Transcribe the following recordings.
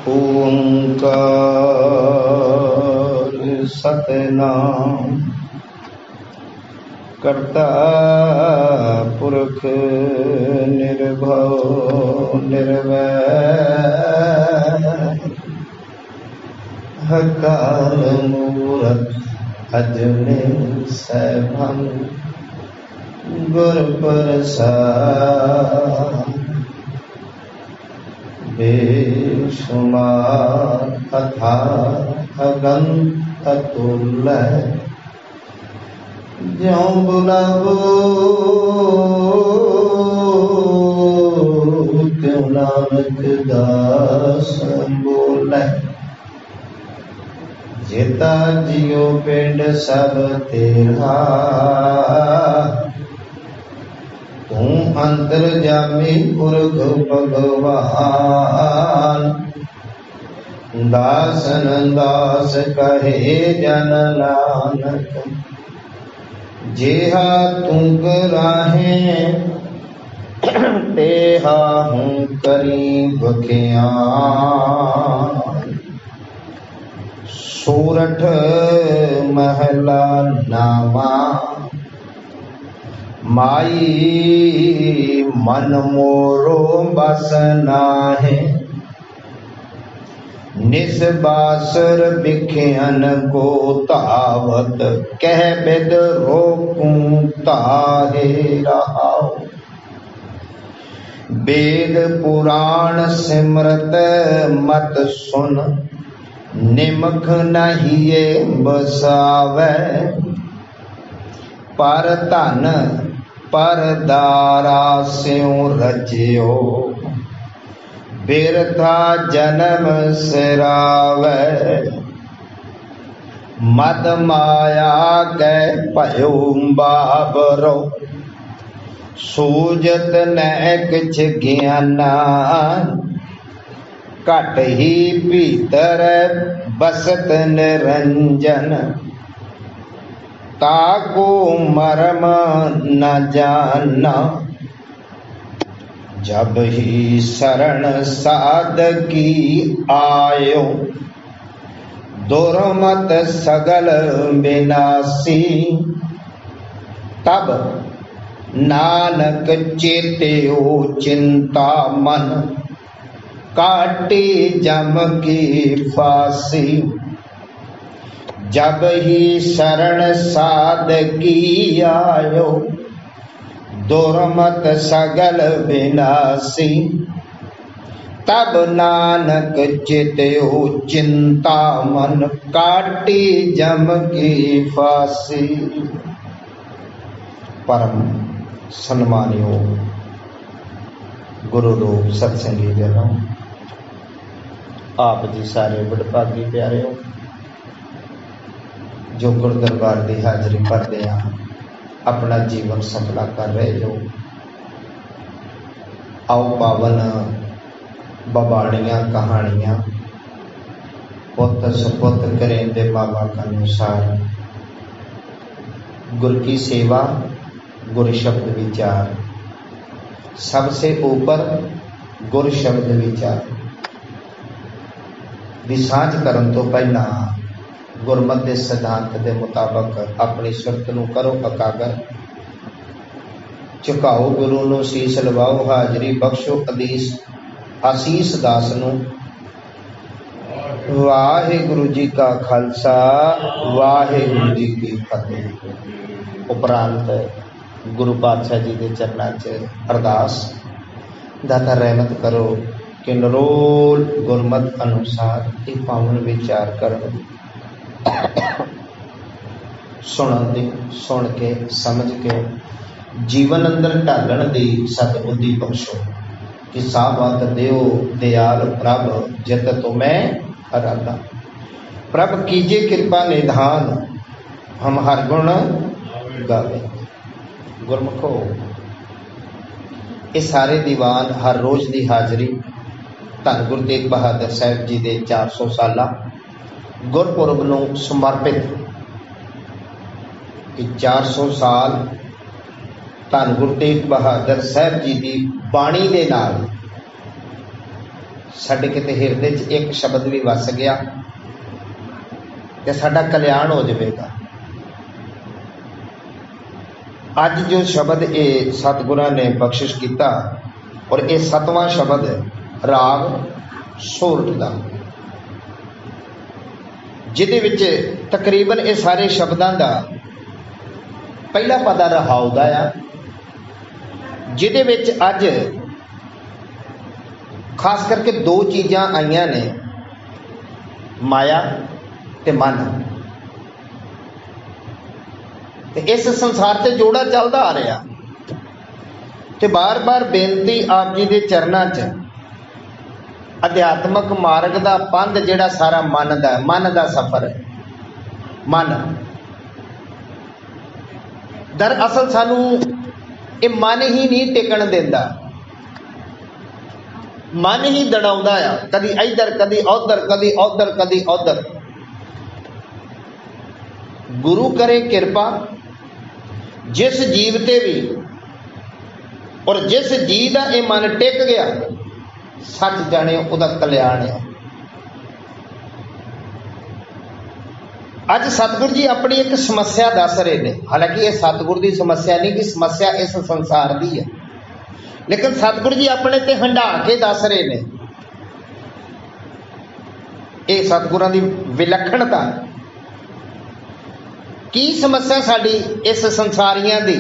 ओंकार सतनाम करता पुरख निर्भव निर्वैर अकाल मूरत अजूनी सैभं गुर प्रसाद बेशुमार अथाह अगंत अतुल्य ज्यों बुलावो त्यों नानक दास बोले। जेता जियो पिंड सब तेरा तू अंतरजामी पुरख भगवान। दासन दास कहे जन नानक जेहा तू कराहे तेहा हूँ करी बख्यान। सूरठ महला नामा माई मन मोरो बस नाहे। निस बासर बिख्यन को तावत कह बिद रोकूं ताहे रहाओ। वेद पुराण सिमरत मत सुन निमख नहिए बसावे। पर धन पर दारा स्यों रज्यो बिरथा जन्म सिरावे। मद माया के भयो बाबरो सूजत न किछ ज्ञाना। घट ही भीतर बसत निरंजन ताको मरम न जाना। जब ही शरण साधकी आयो दुर्मत सगल विनाशी। तब नानक चेत्यो चिंता मन काटी जम की फांसी। जब ही शरण साधकी आयो दुर्मत सगल विनाशी। तब नानक चित्यो चिंता मन काटी जम की फांसी। परम सन्मानियो गुरु रूप सत्संगी जनों, आप जी सारे बड़भागी प्यारे हो जो गुरु दरबार की हाजरी भरते हैं, अपना जीवन सफला कर रहे हो। आओ पावन बबाणियां कहानियां पुत सुपुत करेंदे बाबा का अनुसार गुरु की सेवा गुरु शब्द विचार। सबसे ऊपर गुरु शब्द विचार दी सांझ करन तो पहला गुरमत के सिद्धांत के मुताबक अपनी सुरत नूं करो अकागर। झुकाओ गुरु नूं शीश लवाओ। हाजरी बख्शो आसीस दास नूं। वाहिगुरु जी का खालसा वाहिगुरु जी की फतेह। उपरांत गुरु पातशाह जी के चरणों च अरदास। दाता रहमत करो कि नरोल गुरमत अनुसार एक पावन विचार करो। सुन के समझ के जीवन अंदर ढालण दी सतबुद्धि बख्शो कि सावत देव दयाल प्रभ जित तुम्हें अराधा। प्रभ कीजिए कृपा निधान हम हर गुण गावे। गुरमुखो ये सारे दीवान हर रोज की हाजरी धन गुरु तेग बहादुर साहब जी के 400 साला गुरपुरब नूं समर्पित कि 400 साल धन गुरु तेग बहादुर साहब जी की बाणी दे नाल साडे किते हिरदे च एक शब्द भी वस गया तो साडा कल्याण हो जाएगा। अज जो शब्द ये सतगुरां ने बख्शिश किया और ये 7वां शब्द राग सोरठ का, जिहदे विच तकरीबन ये सारे शब्दों का पहला पदा रहाउ दा आ, जिहदे विच अज खास करके 2 चीज़ां आईयां ने, माया ते मन। ते इस संसार से जोड़ा चलता आ रहा, ते बार बार बेनती आप जी के चरणों च अध्यात्मक मार्ग का पंध जिहड़ा सारा मन का सफर है। मन दरअसल सानू ये मन ही नहीं टिकण देंदा, मन ही दड़ाउंदा आ, कदी इधर कदी उधर कदी उधर कदी उधर। गुरु करे कृपा जिस जीव ते भी, और जिस जी का ये मन टिक गया, सच जाने उहदा कल्याण है। अज सतगुरु जी अपनी एक समस्या दस रहे हैं, हालांकि ये सतगुरु की समस्या नहीं, कि समस्या इस संसार की है, लेकिन सतगुरु जी अपने ते हंडा के दस रहे हैं। ये सतगुरां दी विलक्षणता। की समस्या साडी इस संसारियां दी,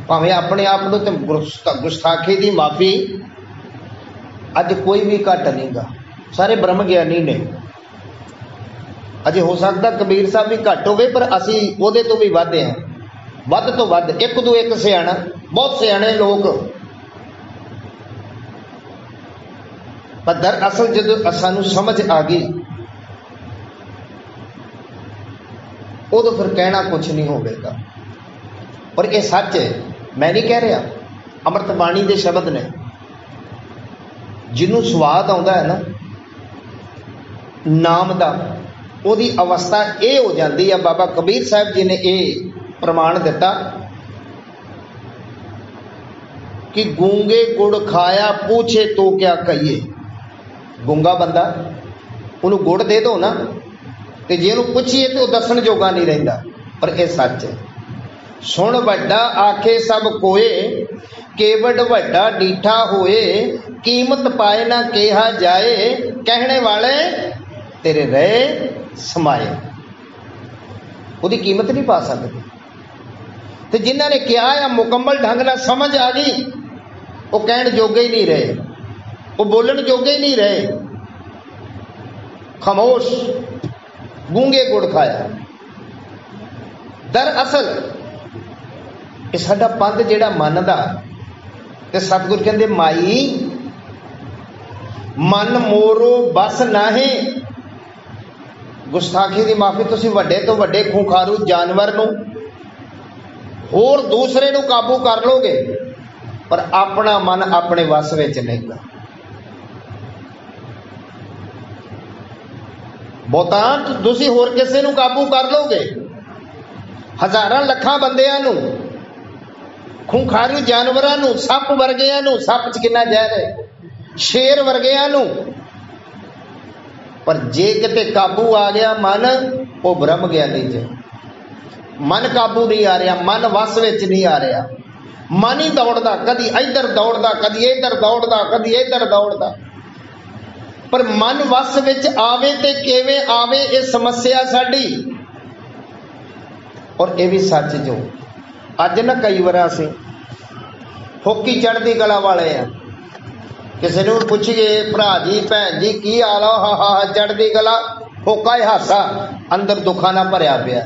भावें अपने आप को ते गुस्ताखी की माफी, अज कोई भी घट नहीं गा, सारे ब्रह्म ज्ञानी ने। अजे हो सकता कबीर साहब भी घट हो गए, पर असी उहदे तो भी वध हैं, वध तो वध, एक तो एक सियाणा, बहुत सियाणे लोग। पर दरअसल जो सानू समझ आ गई, उदों फिर कहना कुछ नहीं होगा। और ये सच है, मैं नहीं कह रहा, अमृत बाणी के शब्द ने। जिन्हों स्वाद आता है ना नाम का, उहदी अवस्था ये हो जाती है। बाबा कबीर साहब जी ने यह प्रमाण दिता कि गूंगे गुड़ खाया पूछे तो क्या कहिए। गूंगा बंदा, उन्होंने गुड़ दे दो ना, तो जे उन्होंने पूछिए तो दसन जोगा नहीं रहिंदा। पर यह सच है। सुन वड्डा आखे सब कोए, केवट वड्डा डीठा होए, कीमत पाए ना केहा जाए, कहने वाले तेरे रहे समाए। उसकी कीमत नहीं पा सकते। तो जिन्हों ने कहा या मुकम्मल ढंग ना समझ आ गई, वो कहण जोगे ही नहीं रहे, वो बोलन जोगे ही नहीं रहे। खामोश, गूंगे गुड़ खाया। दरअसल ये साडा पंथ जिहड़ा मन दा, ते सतगुर कहंदे माई मन मोरो बस नाहे। गुस्ताखी की माफी, तुसी वड्डे तो वड्डे खूंखारू जानवर नूं होर दूसरे नूं काबू कर लोगे, पर अपना मन अपने वस विच नहीं गा। बहुतांत तुसी होर किसे नूं काबू कर लोगे, हजारां लखां बंदियां नूं, खूंखारू जानवरां नूं, सप वर्गियां नूं, सप च किन्ना जहर है, शेर वर्गियां नूं। पर जे किते काबू आ गया मन, वो ब्रह्म ज्ञानी च। मन काबू नहीं आ रहा, मन वस विच नहीं आ रहा, मन ही दौड़दा, कदी इधर दौड़दा, कदी इधर दौड़दा, कदी इधर दौड़दा। पर मन वस विच आवे ते किवें आवे, ये समस्या साडी। और ये भी सच जो अज ना कई बार असीं होकी चढ़दी कला वाले हैं, किसी नूं पुछिए भरा जी भैन जी की हाल आ, हा हा चढ़दी कला, होका ही हासा, अंदर दुखा ना भरिया पिया,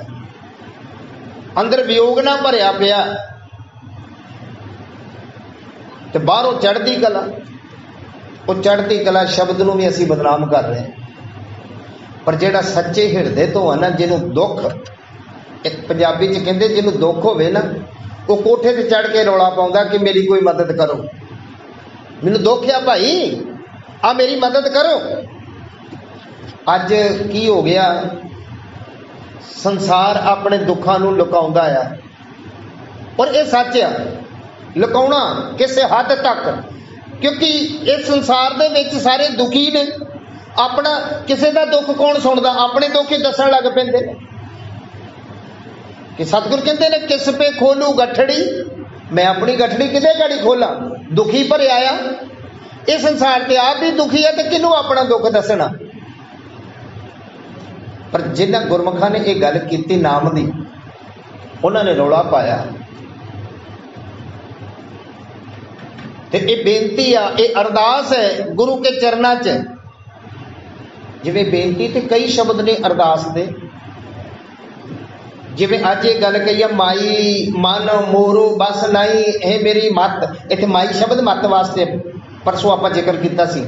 अंदर वियोग ना भरिया पिया, ते बाहरों चढ़दी कला। वो चढ़ती कला शब्द नूं भी असीं बदनाम कर रहे हैं। पर जिहड़ा सच्चे हिरदे तो है ना, जिन्हों दुख, एक पंजाबी च कहंदे जिन्हों दुख होवे ना, वो कोठे ते चढ़ के रौला पाउंदा कि मेरी कोई मदद करो, मैनूं दुख आ भाई, आ मेरी मदद करो। अज की हो गया, संसार अपने दुखों नूं लुकाउंदा आ। और ये सच आ, लुकाउणा किसे हद तक क्योंकि इस संसार दे विच सारे दुखी ने। अपना किसी का दुख कौन सुनता, अपने दुख ही दसन लग पेंदे ने कि सतगुर कहते ने किस पे खोलू गठड़ी, मैं अपनी गठड़ी किदे गड़ी खोला, दुखी भरे आया। इस संसार ते आप भी दुखी है तो किनू अपना दुख दसना। पर जिन्हां गुरमुखां ने यह गल कीती नाम दी, उन्होंने रौला पाया ते ये बेनती आ, ये अरदास है गुरु के चरणों च। जिवें बेनती ते कई शब्द ने अरदास दे, जिवें अज ये गल कही है माई मन मोरो बस नहीं है मेरी मत, इत्थे माई शब्द मत वास्ते परसों आपां जिक्र कीता सी।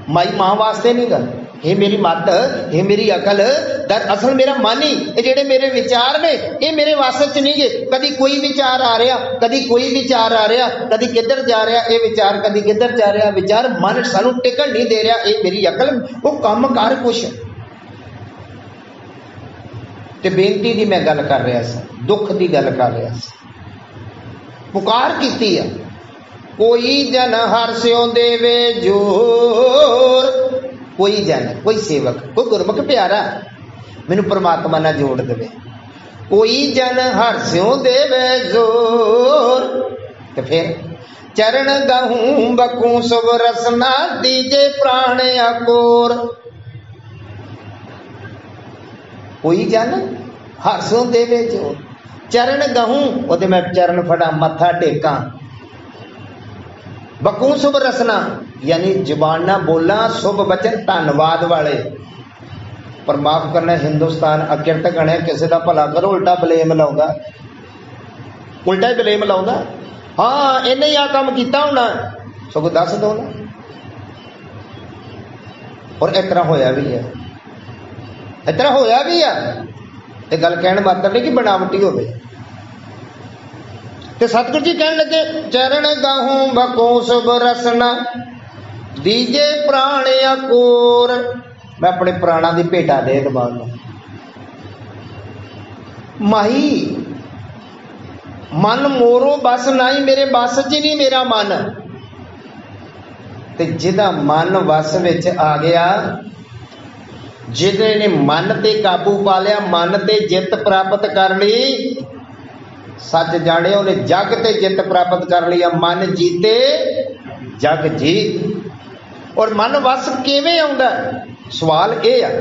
माई मां वास्ते नहीं गा, हे मेरी मत, हे मेरी अकल। दरअसल मेरा मन ही, ये जेड़े मेरे विचार ने ये मेरे वास च नहीं गए। कभी कोई विचार आ रहा, कभी कोई विचार आ रहा, कभी किधर जा रहा ये विचार, कभी किधर जा रहा विचार, मन सानू टिकण नहीं दे रहा। ये मेरी अकल वो काम कर कुछ। ते बेनती दी मैं गल कर रहा सा, दुख दी गल कर रहा सा, पुकार कीती है। कोई जन हर स्यों देवे जोर, कोई जन, कोई सेवक, कोई गुरमुख प्यारा मैनू परमात्मा नाल जोड़ देवे। कोई जन हर स्यों देवे जोर, ते फिर चरण गहूं बकूं सुब रसना दीजे प्राण अकोर। कोई जन हर स्यों देवे जोर, चरण गहूं ओदे मैं चरण फड़ा मत्था टेका। बकूं शुभ रसना यानी जुबान ना बोला शुभ वचन धन्यवाद वाले। पर माफ करना हिंदुस्तान अकिरत गणिया, किसी का भला करो उल्टा ब्लेम लाउंदा, उल्टा ही ब्लेम लाउंदा। हाँ इन्हें ही आ काम किया होना, सगों दस दो ना। और इस तरह होया भी है, इस तरह होया भी है। ये गल कहने मात्र नहीं कि बनावटी होवे। ते सतगुरु जी कहने लगे चरण गाहूं बको शुभ रसना दीजे प्राण अकोर। मैं अपने प्राणा की भेटा दे दबाऊंगा। माही मन मोरो बस नहीं, मेरे बस च नहीं मेरा मन। ते जिदा मन वस विच आ गया, जिन्हें ने मन ते काबू पा लिया, मन ते जित प्राप्त कर ली, सच जाने उन्हें जग ते जित प्राप्त कर लिया। मन जीते जग जीत। और मन वस किवें आउंदा, सवाल यह है।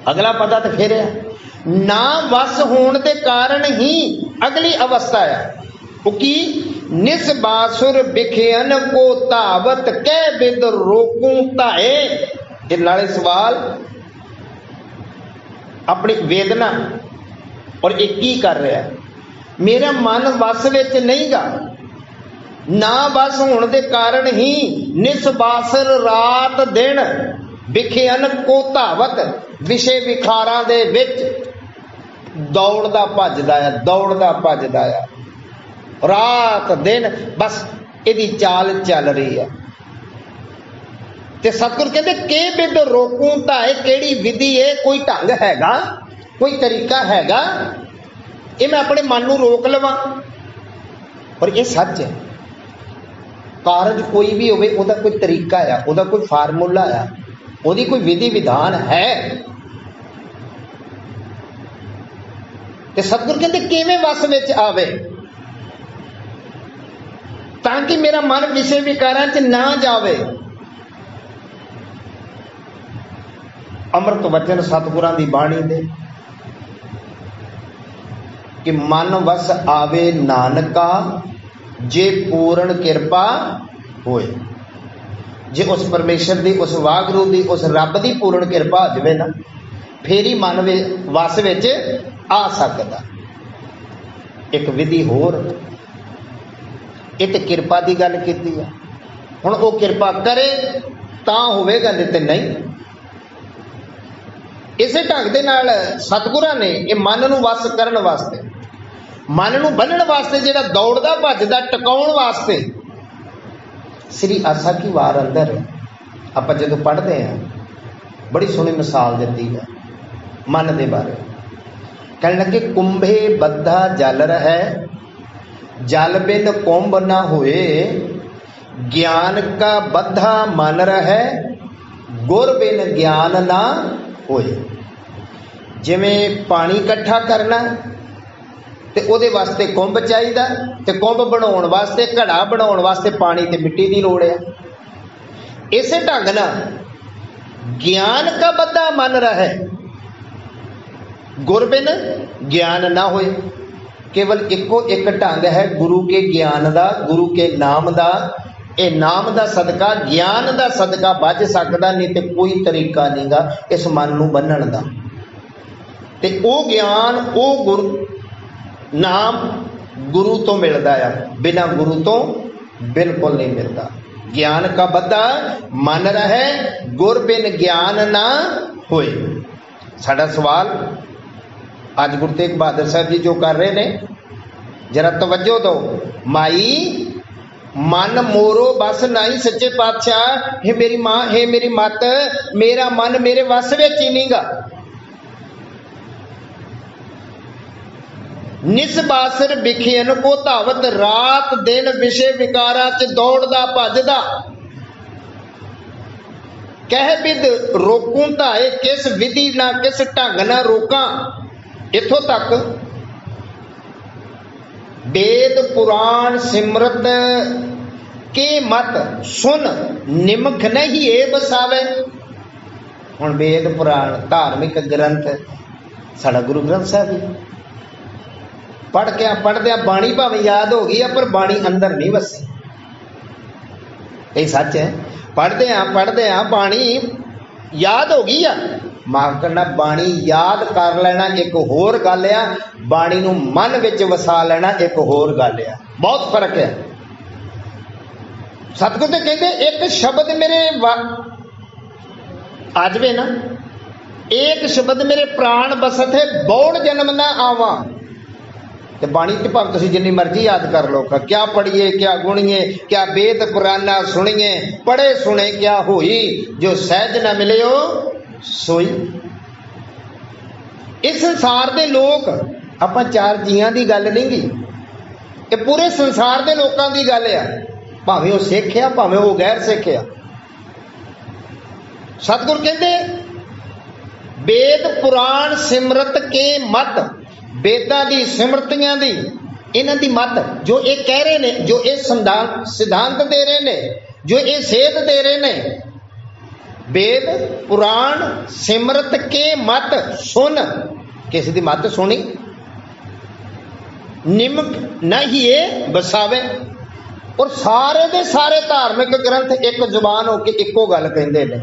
अगला पता तो फिर है, ना वस होने के कारण ही अगली अवस्था है कि निस बासुर बिखेन को तावत कह बिद रोकूं ताए। ये नाले सवाल अपनी वेदना और एक ही कर रहा है, मेरा मन वस विच नहीं गा। ना वस होने के कारण ही निस बासर रात दिन विखेन को धावत, विषय विखारां दे विच दौड़दा भजदा है, दौड़दा भजदा है रात दिन, बस इहदी चाल चल रही है। ते सतगुर कहते के बिद रोकूं ताए, केड़ी विधि है, कोई ढंग हैगा, कोई तरीका हैगा, ये मैं अपने मन नूं रोक लवां। पर यह सच है, कारज कोई भी होवे उहदा कोई तरीका है, उहदा कोई फार्मूला है, उहदी कोई विधि विधान है। ते सतगुर कहते किवें वस विच आवे, ताकि मेरा मन विषय विकारां च ना जावे। अमृत वचन सतगुरां दी बाणी दे कि मन वस आवे नानका जे पूर्ण कृपा होए। जे उस परमेश्वर दी, उस वागुरू दी, उस रब दी पूर्ण कृपा हो जाए ना, फिर ही मन वस विच आ सकदा। एक विधि होर, एक कृपा की गल की है। हुण वो कृपा करे तां होवेगा, नहीं ते नहीं। इसे ढंग दे नाल सतगुरां ने ये मन नूं वस करन वास्ते, मन नूं बन्नण वास्ते, जिहड़ा दौड़दा भजदा टकाउण वास्ते, श्री आसा की वार अंदर आपां जदों पढ़दे हैं बड़ी सोहनी मिसाल दित्ती है मन दे बारे। कहण लगे कुंभे बद्धा जल रहा, जल बिन कुंभ ना होए, ज्ञान का बद्धा मन रहे, गुर बिन ज्ञान ना होए। जिवें पानी इकट्ठा करना ते उहदे वास्ते कुंभ चाहिदा, ते कुंभ बनाउण वास्ते, घड़ा बनाउण वास्ते पानी ते मिट्टी की लोड़ है। इसे ढंग नाल ज्ञान का बद्धा मन रहे, गुर बिन ज्ञान ना होए। केवल इको एक ढंग है गुरु के ज्ञान दा, गुरु के नाम दा। ये नाम दा सदका, ज्ञान दा सदका बच सकदा, नहीं तो कोई तरीका नहीं गा इस मन नूं बन्नण दा। ते ओ ज्ञान, ओ गुरु नाम गुरु तो मिलता है, बिना गुरु तो बिल्कुल नहीं मिलता। ज्ञान का बद्धा मन रहे, गुर बिन ज्ञान ना होए। साडा सवाल अज गुरु तेग बहादुर साहब जी जो कर रहे ने, जरा तवज्जो दो। माई मन मोरो बस नहीं सच्चे पातशाह, हे मेरी मां, हे मेरी मत, मेरा मन मेरे वस विच ही नहीं गा। निसबासर बिखियन को धावत, रात दिन विषय विकारा च दौड़दा भजदा। कह बिद रोकूं धाए, किस विधि ना किस ढंग ना रोकां। इथों तक वेद पुराण सिमरत के मत सुन, निमख नहीं ए बसावे। हुण वेद पुराण धार्मिक ग्रंथ साडा गुरु ग्रंथ साहब जी पढ़दे बाणी भावें याद हो गई है, पर बाणी अंदर नहीं वसी। ये सच है। पढ़दे बाणी याद हो गई है, माफ करना, बाणी याद कर लेना एक होर गल है, बाणी नूं मन विच वसा लेना एक होर गल है। बहुत फर्क है। सतगुरु ते कहंदे एक शब्द मेरे आ जावे ना, एक शब्द मेरे प्राण बसत है, बौड़ जन्म ना आवा। ते बाणी ते भावें तुसीं जिन्नी मर्जी याद कर लो, क्या पढ़िए क्या गुणिए, क्या वेद पुराना सुनिए, पढ़े सुने क्या होई, जो सहज ना मिले हो सोई। इस संसार दे लोग, आपां चार जियां दी गल नहीं गी, ये पूरे संसार दे लोकां दी गल है, भावें वो सिख आ भावें वो गैर सिख आ। सतगुर कहंदे वेद पुराण सिमरत के मत, वेदां दी सिमरतियां दी, इन्हां दी मत जो ये कह रहे ने, जो ये सिद्धांत दे रहे ने, जो ये सेध दे रहे ने, वेद पुराण सिमरत के मत सुन। किसी दी मत सुनी, निमक नहीं ये बसावे। और सारे दे सारे धार्मिक ग्रंथ एक जुबान होके इको गल कहंदे ने।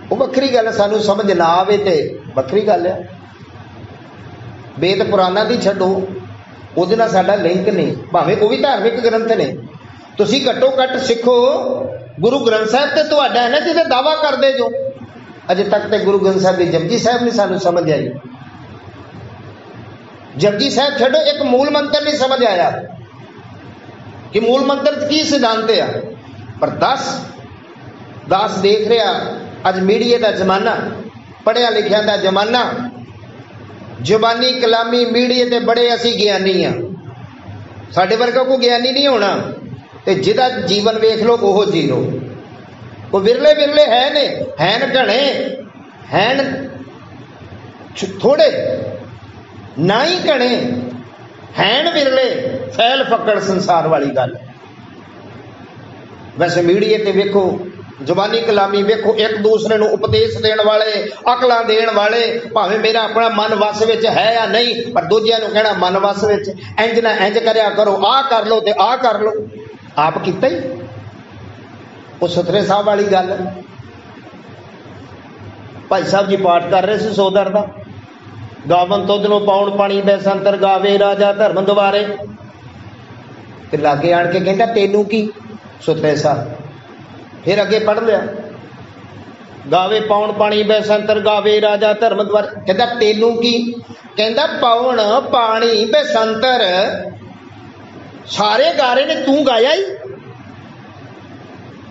वो वक्री गल, सानू समझ ना आवे ते वक्री गल है। वेद पुराना दी छड्डो, उहदे नाल साडा लिंक नहीं, भावें वो भी धार्मिक ग्रंथ ने। तुसीं घट्टो घट सिखो गुरु ग्रंथ साहब ते तुहाडा है ना, जिहदा दावा करदे जो। अजे तक ते गुरु ग्रंथ साहब दी जपजी साहब नहीं सानू समझ आई। जपजी साहब छड्डो, एक मूल मंत्र नहीं समझ आया कि मूल मंत्र की सिद्धांत है। पर दस देख रहा अज मीडिया का जमाना, पढ़िया लिखिया का जमाना, जुबानी कलामी मीडिया ते बड़े असी ज्ञानी हाँ। साडे वर्गा को ज्ञानी नहीं होना, ते जिहदा जीवन वेख लो ओहो जी लो। वो विरले विरले है ने, हैन घणे, हैन थोड़े, ना ही घणे, हैन विरले, फैल फकड़ संसार वाली गल। वैसे मीडिया ते वेखो, जुबानी कलामी वेखो, एक दूसरे को उपदेश देने वाले, अकलां देने वाले, भावें मेरा अपना मन वस विच है या नहीं, पर दूजियां नूं कहना मन वस विच, इंज ना इंज करया करो, आ कर लो ते आ कर लो। आप कीता ही वो सुथरे साहब वाली गल। भाई साहब जी पाठ कर रहे थे सोदर का, गावन तुध नूं पाउण पानी बैसंतर गावे राजा धर्म दुआरे, ते लागे आण के कहंदा तेनू की। सुथरे साहब फिर अगे पढ़ लिया, गावे पाउण पानी बैसंतर गावे राजा धर्म द्वार। कहता तेनू की, कहता पाउण पानी बैसंतर सारे गा रहे ने, तू गाया ही।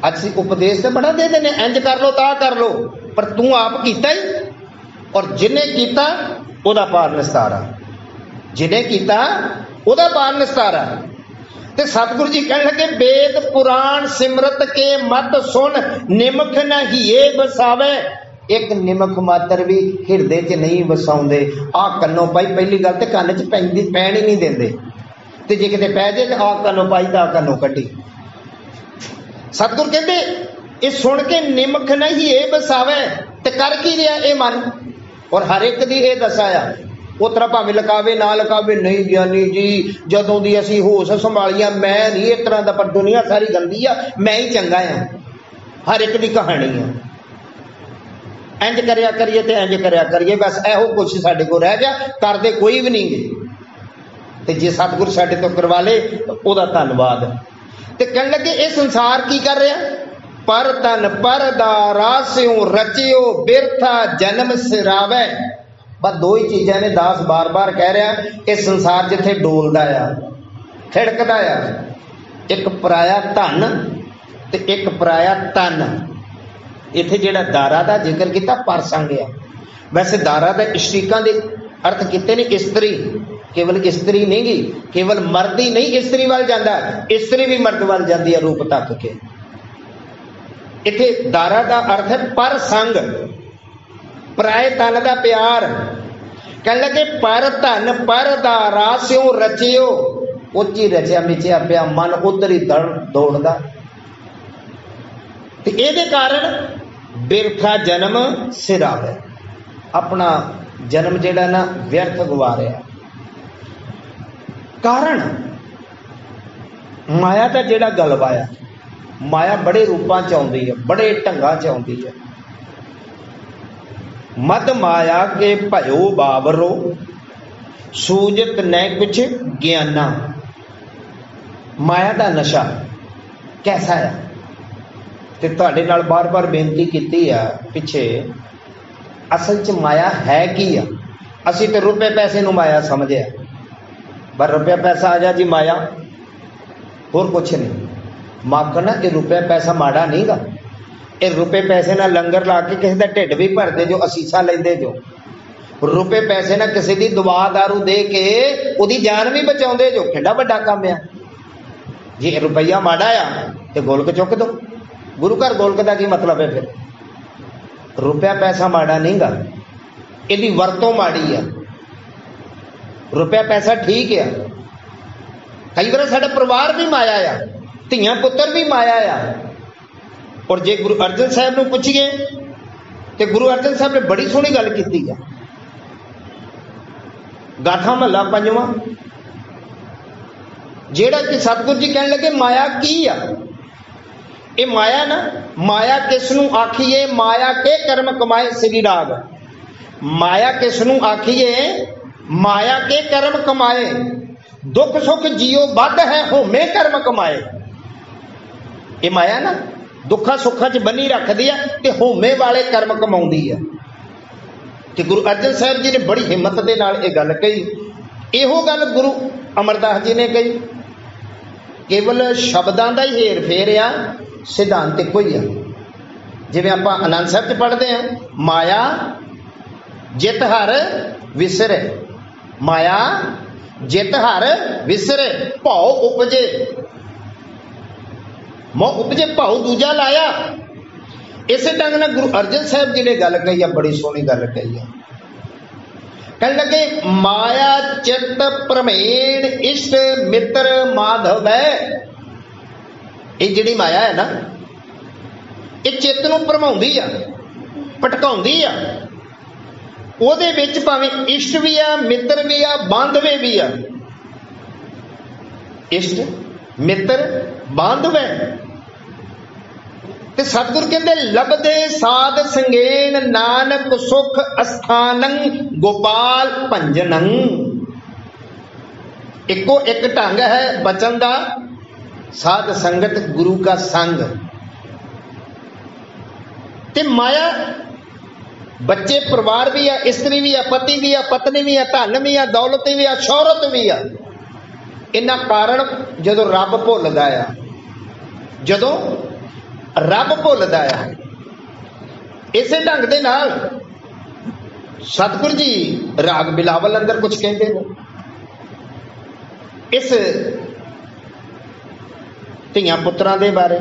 अच्छी उपदेश तो बड़ा दे देने, इंज कर लो ता कर लो, पर तू आप कीता ही। और जिन्हें कीता ओदा पार निस्तारा, जिन्हें कीता ओदा पार निस्तारा। ते सतगुरु जी कहने लगे वेद पुराण सिमरत के मत सुन निमख न हिए बसावे। एक निमख मात्र भी हिरदे च नहीं वसाउंदे। आ कन्नों पाई पहली गल ते कन्न च पैण ही नहीं देंदे, ते जे किते पै जाए तो आ कन्नों पाई तो आ कन्नों कड्डी। सतगुरु कहते ये सुन के निमख नहीं ये बसावे ते कर की रिया ये मन। और हर एक दी ये दसाया उतरा भावें लकावे ना लकावे, नहीं ज्ञानी जी जदों दी असीं होश संभालिया मैं नहीं इस तरह दा, पर दुनिया सारी गंदी आ, मैं ही चंगा आ। हर एक दी कहानी है, इंज करया करिए ते इंज करया करिए, बस एहो कुछ साडे कोल रह गया, करदे कोई भी नहीं गे। ते जे सतगुर साडे तो करवा ले ओदा धन्नवाद। ते कहण लगे ये संसार की कर रहा, पर तन पर दा रासियों रचियो बिरथा जन्म सिरावे। बस दो ही चीज़ां ने दास बार बार कह रहा, इस संसार जिथे डोलदा आ खिड़कदा आ, एक पराया धन ते एक पराया तन। इत्थे जिहड़ा दारा दा जिक्र किया परसंग आ, वैसे दारा दा इश्तिकां दे अर्थ किते ने इस्त्री, केवल इस्त्री नहीं गी, केवल मर्द ही नहीं इस्त्री वाल जांदा, इस्त्री भी मर्द वाल जाती है रूप तक के। इत्थे दारा दा अर्थ है पर संग, पराए तन दा प्यार। कह लगे पर धन पर दा रासियों रचियो, उच्ची रचिया मिचिया पिया मन उधर ही दौड़दा। ते इहदे कारण बिरथा जन्म सिरावे, अपना जन्म जिहड़ा ना व्यर्थ गवा रहा। कारण माया का जिहड़ा गलवाया, माया बड़े रूपां च आउंदी है, बड़े ढंगां च आउंदी है। मद माया के भयो बावरो सूजत न कुछ ज्ञाना। माया का नशा कैसा है, ते तुहाडे नाल बार बार बेनती की है पिछे, असल च माया है की आ। असीं ते रुपए पैसे नूं माया समझिया, पर रुपया पैसा आ जा जी माया, होर कुछ नहीं। माखना ये रुपया पैसा माड़ा नहीं गा, ये रुपए पैसे ना लंगर ला के किसी का ढिड भी भरते जो, असीसा लेंदे जो। रुपए पैसे ना किसी की दवा दारू दे के उदी जान भी बचाउंदे जो, किड्डा वड्डा काम आ। जे रुपया माड़ा आ तो गोलक चुक दो। गुरु घर गोलक का की मतलब है फिर? रुपया पैसा माड़ा नहीं गा, इहदी वरतों माड़ी आ। रुपया पैसा ठीक है, कई बार साडा परिवार भी माया आ, धियां पुत्र भी माया आ। और जे गुरु अर्जन साहब नूं पुछिए तो गुरु अर्जन साहब ने बड़ी सोहनी गल की है। गाथा महला पंजवां, जेड़ा कि सतगुरु जी कहने लगे माया की आ। ये माया ना, माया किसनूं आखिए माया के कर्म कमाए। श्री राग माया किसनूं आखिए माया के कर्म कमाए। दुख सुख जियो बद है होमे कर्म कमाए। ये माया ना दुखा सुखा च बनी रख दिया ते होमे वाले कर्म कमाउंदी है। ते गुरु अर्जन साहब जी ने बड़ी हिम्मत दे नाल ये गल कही। इहो गल गुरु अमरदास जी ने कही। केवल शब्दां दा ही हेर फेर आ, सिद्धांत इक्को ही आ। जिवें आपां आनंद साहब च पढ़दे हैं, माया जित हर विसरे, माया जित हर विसरे, भौ उपजे मोह उपजे भाव दूजा लाया। इस ढंग ने गुरु अर्जन साहब जी ने गल कही है, बड़ी सोहनी गल कही है। कह लगे माया चित प्रमेण इष्ट मित्र माधव है। ये जिहड़ी माया है ना, ये चित्त नूं भरमाउंदी आ, भटकाउंदी आ। ਉਹਦੇ ਵਿੱਚ ਭਾਵੇਂ इष्ट भी आ, मित्र भी आ, बांधवे भी आ। इष्ट मित्र बांधवे ते सतगुर कहते लभदे साध संगेन नानक सुख अस्थानं गोपाल भंजनं। इको एक ढंग है बचन दा, साध संगत गुरु का संग। ते माया बच्चे परिवार भी है, स्त्री भी है, पति भी है, पत्नी भी है, धन भी है, दौलत भी है, शौहरत भी है। इन्हां कारण जदों रब भुलदा आ, जदों रब भुलदा आ, इसे ढंग दे नाल सतगुरु जी राग बिलावल अंदर कुछ कहते हैं। इस ਧੀਆਂ ਪੁੱਤਰਾਂ ਦੇ ਬਾਰੇ।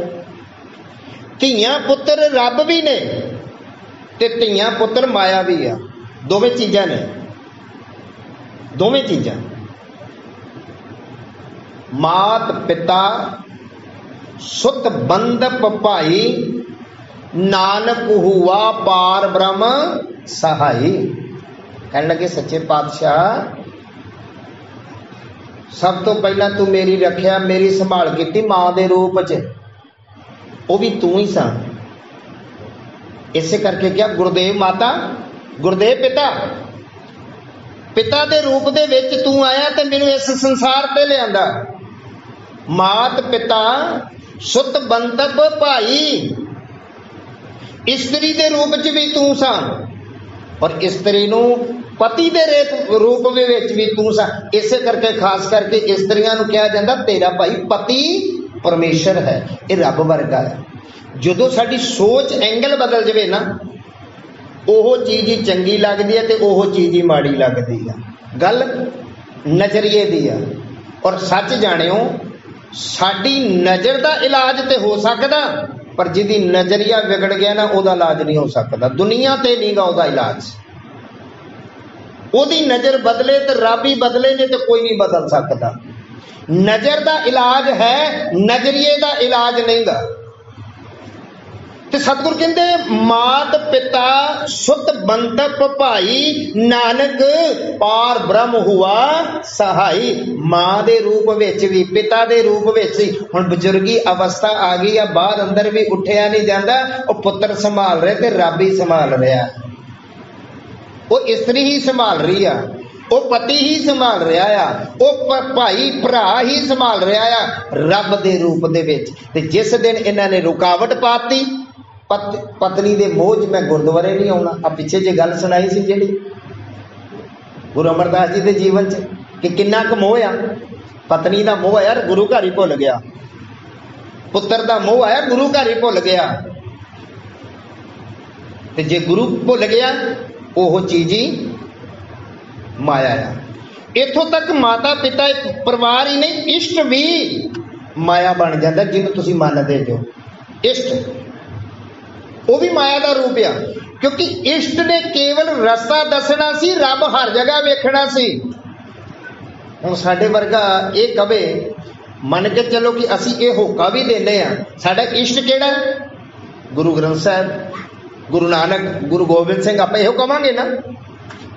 ਧੀਆਂ ਪੁੱਤਰ ਰੱਬ ਵੀ ਨੇ ਤੇ ਧੀਆਂ ਪੁੱਤਰ ਮਾਇਆ ਵੀ ਆ। ਦੋਵੇਂ ਚੀਜ਼ਾਂ ਨੇ, ਦੋਵੇਂ ਚੀਜ਼ਾਂ। ਮਾਤ ਪਿਤਾ ਸੁਤ ਬੰਧਪ ਭਾਈ, ਨਾਨਕ ਹੁਆ ਪਾਰ ਬ੍ਰਹਮ ਸਹਾਈ। ਕਹਿਣ ਲੱਗੇ ਸੱਚੇ ਪਾਤਸ਼ਾਹ, ਸਭ ਤੋਂ ਪਹਿਲਾਂ ਤੂੰ ਮੇਰੀ ਰੱਖਿਆ, ਮੇਰੀ ਸੰਭਾਲ ਕੀਤੀ ਮਾਂ ਦੇ ਰੂਪ ਚ, ਉਹ ਵੀ ਤੂੰ ਹੀ ਸਾਂ। ਇਸੇ ਕਰਕੇ ਕਿਹਾ ਗੁਰਦੇਵ ਮਾਤਾ, ਗੁਰਦੇਵ ਪਿਤਾ, ਪਿਤਾ ਦੇ ਰੂਪ ਦੇ ਵਿੱਚ ਤੂੰ ਆਇਆ ਤੇ ਮੈਨੂੰ ਇਸ ਸੰਸਾਰ ਤੇ ਲਿਆਂਦਾ। ਮਾਤ ਪਿਤਾ ਸੁਤ ਬੰਧਪ ਭਾਈ, ਇਸਤਰੀ ਦੇ ਰੂਪ ਚ ਵੀ ਤੂੰ ਸਾਂ, ਔਰ ਇਸਤਰੀ ਨੂੰ ਪਤੀ ਦੇ ਰੂਪ ਵਿੱਚ ਵੀ ਤੂੰ ਸਾਂ। ਇਸੇ ਕਰਕੇ ਖਾਸ ਕਰਕੇ ਇਸਤਰੀਆਂ ਨੂੰ ਕਿਹਾ ਜਾਂਦਾ ਤੇਰਾ ਭਾਈ ਪਤੀ ਪਰਮੇਸ਼ਰ ਹੈ, ਇਹ ਰੱਬ ਵਰਗਾ ਹੈ। ਜਦੋਂ ਸਾਡੀ ਸੋਚ ਐਂਗਲ ਬਦਲ ਜਾਵੇ ਨਾ, ਉਹ ਚੀਜ਼ ਹੀ ਚੰਗੀ ਲੱਗਦੀ ਹੈ ਤੇ ਉਹ ਚੀਜ਼ ਹੀ ਮਾੜੀ ਲੱਗਦੀ ਆ। ਗੱਲ ਨਜ਼ਰੀਏ ਦੀ ਆ। ਔਰ ਸੱਚ ਜਾਣਿਓ, ਸਾਡੀ ਨਜ਼ਰ ਦਾ ਇਲਾਜ ਤੇ ਹੋ ਸਕਦਾ, ਪਰ ਜਿਹਦੀ ਨਜ਼ਰੀਆ ਵਿਗੜ ਗਿਆ ਨਾ, ਉਹਦਾ ਇਲਾਜ ਨਹੀਂ ਹੋ ਸਕਦਾ। ਦੁਨੀਆ ਤੇ ਨਹੀਂਗਾ ਉਹਦਾ ਇਲਾਜ। ਉਹਦੀ ਨਜ਼ਰ ਬਦਲੇ ਤੇ ਰੱਬ ਹੀ ਬਦਲੇ, ਨੇ ਤੇ ਕੋਈ ਨਹੀਂ ਬਦਲ ਸਕਦਾ। ਨਜ਼ਰ ਦਾ ਇਲਾਜ ਹੈ, ਨਜ਼ਰੀਏ ਦਾ ਇਲਾਜ ਨਹੀਂਗਾ। ਤੇ ਸਤਿਗੁਰ ਕਹਿੰਦੇ ਮਾਤ ਪਿਤਾ ਸੁਤ ਬੰਧਪ ਭਾਈ, ਨਾਨਕ ਪਾਰ ਬ੍ਰਹਮ ਹੁਆ ਸਹਾਈ। ਮਾਂ ਦੇ ਰੂਪ ਵਿੱਚ ਵੀ, ਪਿਤਾ ਦੇ ਰੂਪ ਵਿੱਚ ਵੀ। ਹੁਣ ਬਜ਼ੁਰਗੀ ਅਵਸਥਾ ਆ ਗਈ ਆ, ਬਾਹਰ ਅੰਦਰ ਵੀ ਉੱਠਿਆ ਨਹੀਂ ਜਾਂਦਾ। ਉਹ ਪੁੱਤਰ ਸੰਭਾਲ ਰਿਹਾ ਤੇ ਰੱਬ ਹੀ ਸੰਭਾਲ ਰਿਹਾ। ਉਹ ਇਸਤਰੀ ਹੀ ਸੰਭਾਲ ਰਹੀ ਆ, ਉਹ ਪਤੀ ਹੀ ਸੰਭਾਲ ਰਿਹਾ ਆ, ਉਹ ਭਾਈ ਭਰਾ ਹੀ ਸੰਭਾਲ ਰਿਹਾ ਆ ਰੱਬ ਦੇ ਰੂਪ ਦੇ ਵਿੱਚ। ਤੇ ਜਿਸ ਦਿਨ ਇਹਨਾਂ ਨੇ ਰੁਕਾਵਟ ਪਾਤੀ, ਪਤਨੀ ਦੇ ਮੋਹ 'ਚ ਮੈਂ ਗੁਰਦੁਆਰੇ ਨਹੀਂ ਆਉਣਾ। ਆ ਪਿੱਛੇ ਜੇ ਗੱਲ ਸੁਣਾਈ ਸੀ ਜਿਹੜੀ ਗੁਰੂ ਅਮਰਦਾਸ ਜੀ ਦੇ ਜੀਵਨ 'ਚ, ਕਿ ਕਿੰਨਾ ਕੁ ਮੋਹ ਆ। ਪਤਨੀ ਦਾ ਮੋਹ ਆਇਆ, ਗੁਰੂ ਘਰ ਹੀ ਭੁੱਲ ਗਿਆ। ਪੁੱਤਰ ਦਾ ਮੋਹ ਆਇਆ, ਗੁਰੂ ਘਰ ਹੀ ਭੁੱਲ ਗਿਆ। ਤੇ ਜੇ ਗੁਰੂ ਭੁੱਲ ਗਿਆ, ਉਹ ਚੀਜ਼ ਹੀ ਮਾਇਆ ਆ। ਇੱਥੋਂ ਤੱਕ ਮਾਤਾ ਪਿਤਾ ਇੱਕ ਪਰਿਵਾਰ ਹੀ ਨਹੀਂ, ਇਸ਼ਟ ਵੀ ਮਾਇਆ ਬਣ ਜਾਂਦਾ, ਜਿਹਨੂੰ ਤੁਸੀਂ ਮੰਨਦੇ ਜੋ ਇਸ਼ਟ, ਉਹ ਵੀ ਮਾਇਆ ਦਾ ਰੂਪ ਆ। ਕਿਉਂਕਿ ਇਸ਼ਟ ਨੇ ਕੇਵਲ ਰਸਤਾ ਦੱਸਣਾ ਸੀ, ਰੱਬ ਹਰ ਜਗ੍ਹਾ ਵੇਖਣਾ ਸੀ। ਹੁਣ ਸਾਡੇ ਵਰਗਾ ਇਹ ਕਵੇ, ਮੰਨ ਕੇ ਚਲੋ ਕਿ ਅਸੀਂ ਇਹ ਹੋਕਾ ਵੀ ਦਿੰਦੇ ਆ, ਸਾਡਾ ਇਸ਼ਟ ਕਿਹੜਾ? ਗੁਰੂ ਗ੍ਰੰਥ ਸਾਹਿਬ, ਗੁਰੂ ਨਾਨਕ, ਗੁਰੂ ਗੋਬਿੰਦ ਸਿੰਘ, ਆਪਾਂ ਇਹੋ ਕਵਾਂਗੇ ਨਾ।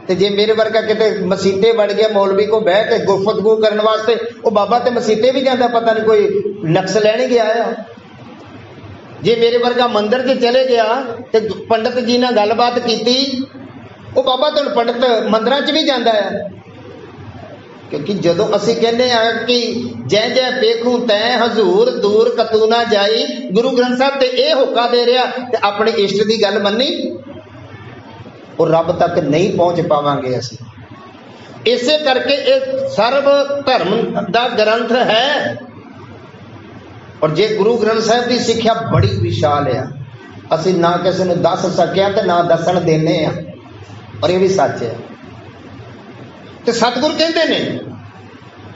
ਤੇ ਜੇ ਮੇਰੇ ਵਰਗਾ ਕਿਤੇ ਮਸੀਤੇ ਵੜ ਗਿਆ ਮੌਲਵੀ ਕੋ ਬਹਿ ਕੇ ਗੁਫ਼ਤਗੂ ਕਰਨ ਵਾਸਤੇ, ਉਹ ਬਾਬਾ ਤੇ ਮਸੀਤੇ ਵੀ ਜਾਂਦਾ, ਪਤਾ ਨਹੀਂ ਕੋਈ ਨਕਸ ਲੈਣ ਗਿਆ ਆ। ਜੇ ਮੇਰੇ ਵਰਗਾ ਮੰਦਿਰ 'ਚ ਚਲੇ ਗਿਆ ਤੇ ਪੰਡਤ ਜੀ ਨਾਲ ਗੱਲਬਾਤ ਕੀਤੀ, ਉਹ ਬਾਬਾ ਤੇ ਪੰਡਤ ਮੰਦਿਰਾਂ 'ਚ ਵੀ ਜਾਂਦਾ ਆ। ਕਿਉਂਕਿ ਜਦੋਂ ਅਸੀਂ ਕਹਿੰਦੇ ਆ ਕਿ ਜੈ ਜੈ ਪੇਖੂ ਤੈ ਹਜ਼ੂਰ ਦੂਰ ਕਤੂ ਨਾ ਜਾਈ, ਗੁਰੂ ਗ੍ਰੰਥ ਸਾਹਿਬ ਤੇ ਇਹ ਹੋਕਾ ਦੇ ਰਿਹਾ, ਤੇ ਆਪਣੇ ਇਸ਼ਟ ਦੀ ਗੱਲ ਮੰਨੀ, ਉਹ ਰੱਬ ਤੱਕ ਨਹੀਂ ਪਹੁੰਚ ਪਾਵਾਂਗੇ ਅਸੀਂ। ਇਸੇ ਕਰਕੇ ਇਹ ਸਰਬ ਧਰਮ ਦਾ ਗ੍ਰੰਥ ਹੈ। ਔਰ ਜੇ ਗੁਰੂ ਗ੍ਰੰਥ ਸਾਹਿਬ ਦੀ ਸਿੱਖਿਆ ਬੜੀ ਵਿਸ਼ਾਲ ਆ, ਅਸੀਂ ਨਾ ਕਿਸੇ ਨੂੰ ਦੱਸ ਸਕਿਆ ਤੇ ਨਾ ਦੱਸਣ ਦੇਣੇ ਆ, ਔਰ ਇਹ ਵੀ ਸੱਚ ਹੈ। ਤੇ ਸਤਿਗੁਰ ਕਹਿੰਦੇ ਨੇ,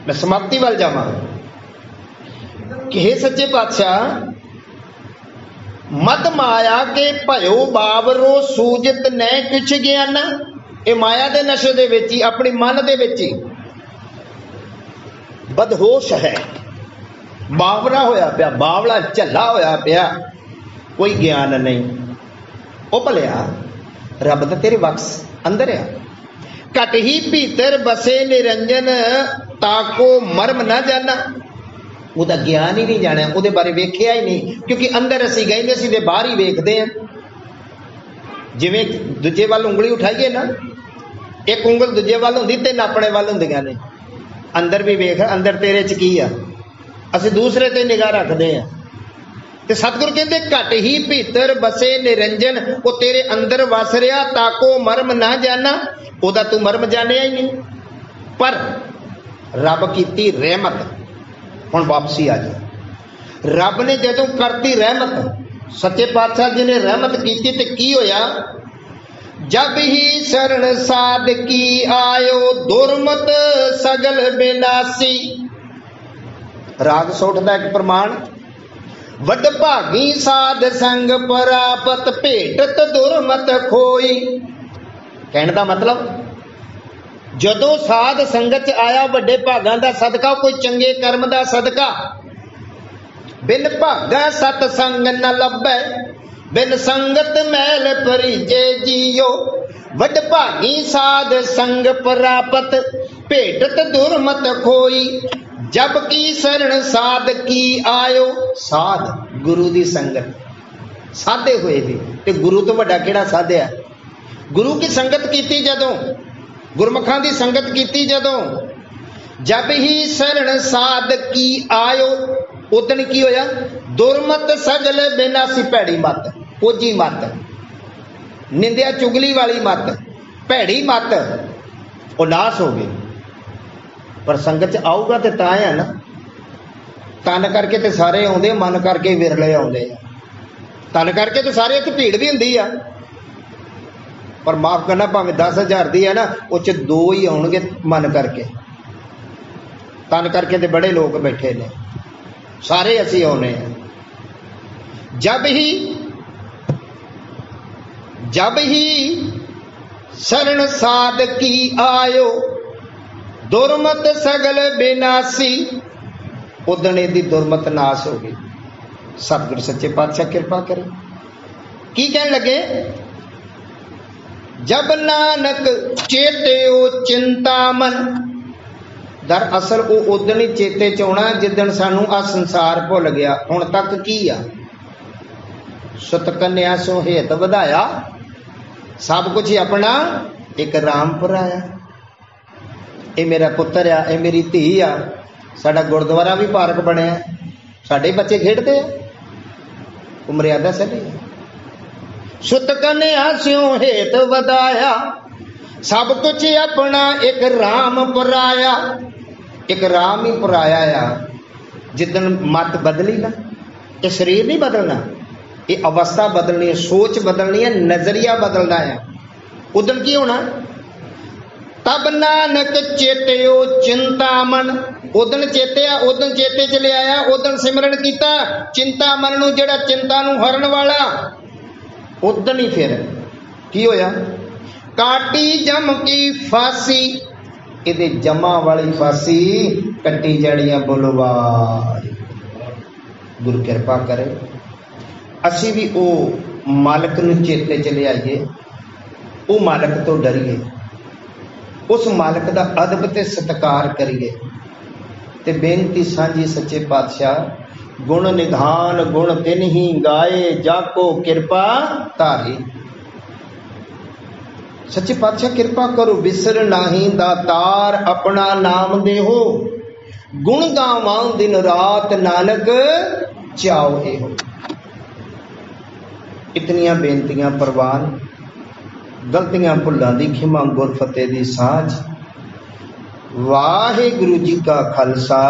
ਮੈਂ ਸਮਾਪਤੀ ਵੱਲ ਜਾਵਾਂ, ਕਿ ਹੇ ਸੱਚੇ ਪਾਤਸ਼ਾਹ, ਮਦ ਮਾਇਆ ਕੇ ਭਇਓ ਬਾਵਰੋ ਸੂਜਤ ਨੈ ਕਿਛ ਗਿਆਨ। ਇਹ ਮਾਇਆ ਦੇ ਨਸ਼ੇ ਦੇ ਵਿੱਚ ਹੀ, ਆਪਣੀ ਮਨ ਦੇ ਵਿੱਚ ਹੀ ਬਦਹੋਸ਼ ਹੈ, ਬਾਵਰਾ ਹੋਇਆ ਪਿਆ, ਬਾਵਲਾ ਝੱਲਾ ਹੋਇਆ ਪਿਆ, ਕੋਈ ਗਿਆਨ ਨਹੀਂ। ਉਹ ਭਲਿਆ, ਰੱਬ ਤਾਂ ਤੇਰੇ ਬਖਸ਼ ਅੰਦਰ ਆ। ਘਟ ਹੀ ਭੀਤਰ ਬਸੇ ਨਿਰੰਜਨ, ਤਾਕੋ ਮਰਮ ਨਾ ਜਾਣਾ। ਉਹਦਾ ਗਿਆਨ ਹੀ ਨਹੀਂ ਜਾਣਿਆ, ਉਹਦੇ ਬਾਰੇ ਵੇਖਿਆ ਹੀ ਨਹੀਂ। ਕਿਉਂਕਿ ਅੰਦਰ ਅਸੀਂ ਕਹਿੰਦੇ ਸੀ ਤੇ ਬਾਹਰ ਹੀ ਵੇਖਦੇ ਆ। ਜਿਵੇਂ ਦੂਜੇ ਵੱਲ ਉਂਗਲੀ ਉਠਾਈਏ ਨਾ, ਇੱਕ ਉਂਗਲ ਦੂਜੇ ਵੱਲ ਹੁੰਦੀ, ਤਿੰਨ ਆਪਣੇ ਵੱਲ ਹੁੰਦੀਆਂ ਨੇ। ਅੰਦਰ ਵੀ ਵੇਖ, ਅੰਦਰ ਤੇਰੇ 'ਚ ਕੀ ਆ, ਅਸੀਂ ਦੂਸਰੇ ਤੇ ਨਿਗਾਹ ਰੱਖਦੇ ਆ। ਤੇ ਸਤਿਗੁਰ ਕਹਿੰਦੇ ਘਟ ਹੀ ਭੀਤਰ ਬਸੇ ਨਿਰੰਜਨ, ਉਹ ਤੇਰੇ ਅੰਦਰ ਵਸ ਰਿਹਾ, ਤਾਕੋ ਮਰਮ ਨਾ ਜਾਣਾ, ਉਹਦਾ ਤੂੰ ਮਰਮ ਜਾਣਿਆ ਹੀ ਨਹੀਂ। ਪਰ ਰੱਬ ਕੀਤੀ ਰਹਿਮਤ, ਹੁਣ ਵਾਪਸੀ ਆ ਜਾ। ਰੱਬ ਨੇ ਜਦੋਂ ਕਰਤੀ ਰਹਿਮਤ, ਸੱਚੇ ਪਾਤਸ਼ਾਹ ਜੀ ਨੇ ਰਹਿਮਤ ਕੀਤੀ, ਤੇ ਕੀ ਹੋਇਆ? ਜਬ ਹੀ ਸ਼ਰਨ ਸਾਧ ਕੀ ਆਇਓ, ਦੁਰਮਤ ਸਗਲ ਬਿਨਾਸੀ। ਰਾਗ ਸੋਠ ਦਾ ਇੱਕ ਪ੍ਰਮਾਣ, वड भागी साध संग परापत भेटत दुरमत खोई। कहने का मतलब जदों साध संगत च आया वड्डे भागां दा सदका, कोई चंगे कर्म दा सदका, बिन भागा सतसंग न लभै, बिन संगत मैल परिजे जियो। वड भागी साध संग परापत भेटत दुरमत खोई। जब की शरण साध की आयो। साध गुरु दी संगत, साधे हुए थे ते गुरु तो वड्डा किहड़ा साधया। गुरु की संगत कीती जदों, गुरमुखां दी संगत कीती जदों, जब ही शरण साध की आयो, उदन की होया। दुरमत सगल बेनासी, भैड़ी मत, पोजी मत, निंदिया चुगली वाली मत, भैड़ी मत, वो नाश हो गई। पर संगत च आऊगा तो तां है ना, तन करके तो सारे आउंदे, मन करके विरले आउंदे। तन करके तो सारे इत्थे भीड़ भी हुंदी आ, पर माफ करना भावें 10,000 दी है ना, वो च 2 ही आउणगे मन करके। तन करके तो बड़े लोग बैठे ने, सारे असी आने हैं। जब ही शरण साध की आयो, दुरमत सगल बेनासी, उदने दी दुरमत नाश हो गई। सतगुरु सच्चे पातशाह कृपा करे। की कहने लगे, जब नानक चेत्यो चिंता मन। दरअसल वो उदन ही चेते च आउणा जिदन सानू आ संसार भुल गया। हुण तक की आ, सुतकन्या सो हेत वधाया, सब कुछ ही अपना एक राम पराया। ये मेरा पुत्र आ, ये मेरी धी आ, साडा गुरुद्वारा भी पार्क बनया, साडे बच्चे खेडते आ, वो मर्यादा सही। सुत कन्या स्यों हेत वधाया, सब कुछ अपना एक राम पराया। एक राम ही पराया आ। जिदन मत बदली ना, ये शरीर नहीं बदलना, ये अवस्था बदलनी है, सोच बदलनी है, नजरिया बदलना है। उदन की होना, तब नानक चेत्यो चिंता मन। उदन चेत्या, उदन चेते च लिया, उदन सिमरन किया चिंता मन नूं, जिहड़ा चिंता नूं हरन वाला। उदन ही फिर की होया, काटी जम की फांसी। इहदे जमा वाली फांसी कट्टी जानियां। बोलवार गुरु कृपा करे, असी भी वो मालक नूं चेते च लियाईए, वो मालक तो डरीए, उस मालक का अदब ते सत्कार करिए। ते बेनती सांझी सच्चे पातशाह, गुण निधान गुण तिन ही गाए, जाको कृपा धारी। सच्चे पातशाह कृपा करो, बिसर नाही दातार अपना नाम देहो, गुण गावां दिन रात नानक चाओ एहो। इतनियां बेनतियां प्रवान, गलतियां भुलां दी खिमा, गुर फतेह दी साझ। वाहिगुरु जी का खालसा।